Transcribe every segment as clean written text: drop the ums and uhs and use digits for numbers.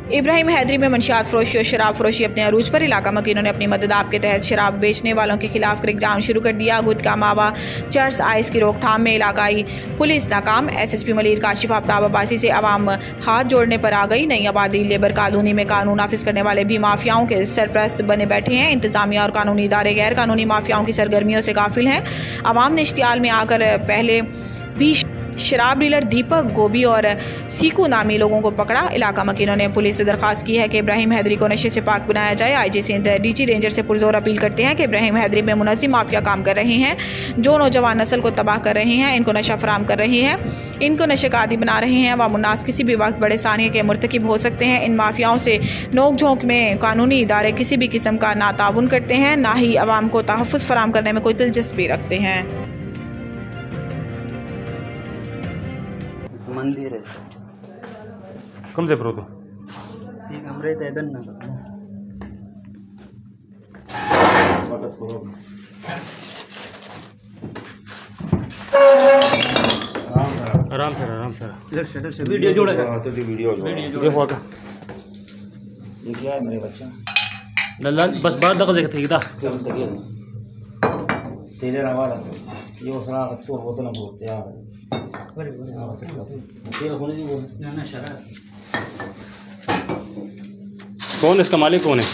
इब्राहिम हैदरी में मंशियात फरोशी और शराब फरोशी अपने अरूज पर इलाका मकीनों ने अपनी मदद आपके तहत शराब बेचने वालों के खिलाफ क्रैकडाउन शुरू कर दिया। गुटखा मावा चर्स आइस की रोकथाम में इलाकाई पुलिस नाकाम। SSP मलिर काशिफ आफ्ताब अब्बासी से अवाम हाथ जोड़ने पर आ गई। नई आबादी लेबर कॉलोनी में कानून नाफिज करने वाले भी माफियाओं के सरपरस्त बने बैठे हैं। इंतजामिया और कानूनी इदारे गैर कानूनी माफियाओं की सरगर्मियों से गाफिल हैं। अवाम ने इश्तियाल में आकर पहले भी शराब डीलर दीपक गोभी और सीकू नामी लोगों को पकड़ा। इलाका मकीनों ने पुलिस से दरखास्त की है कि इब्राहिम हैदरी को नशे से पाक बनाया जाए। IG सिंध DG रेंजर से पुरजोर अपील करते हैं कि इब्राहिम हैदरी में मुनज़्ज़िम माफिया काम कर रहे हैं जो नौजवान नस्ल को तबाह कर रहे हैं, इनको नशा फराम कर रहे हैं, इनको नशे का आदी बना रहे हैं। अवामुन्नास किसी भी वक्त बड़े सानिया के मुर्तकिब हो सकते हैं। इन माफियाओं से नोक झोंक में कानूनी इदारे किसी भी किस्म का ना ताउन करते हैं, ना ही अवाम को तहफ़्फ़ुज़ फराम करने में कोई दिलचस्पी रखते हैं। मंदिर है कम से प्रो तो एक हमरे इधर ना आराम से वीडियो जोड़ेगा तो वीडियो देखो का ये क्या है मेरे बच्चा दल्ला बस बाहर दगा से ठीक था सब तक तेरे रवाला ये उसरा तो बोतल में बोलते यार बड़े तेल होने नहीं बोल ना शराब कौन इसका मालिक कौन है?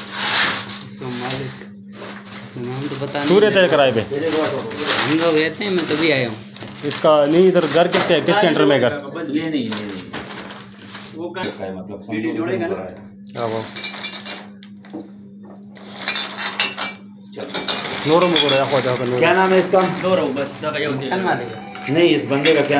तो मालिक नाम तो बता तू रहता है किराए पे? हम लोग रहते हैं, मैं तभी आया हूँ। इसका नहीं इधर घर किसके अंडर में घर? ये नहीं वो का मतलब वीडियो जोड़ेगा ना। हाँ वो नोरो मुको क्या नाम है इसका? नोरो बस दबा नहीं इस बंदे का क्या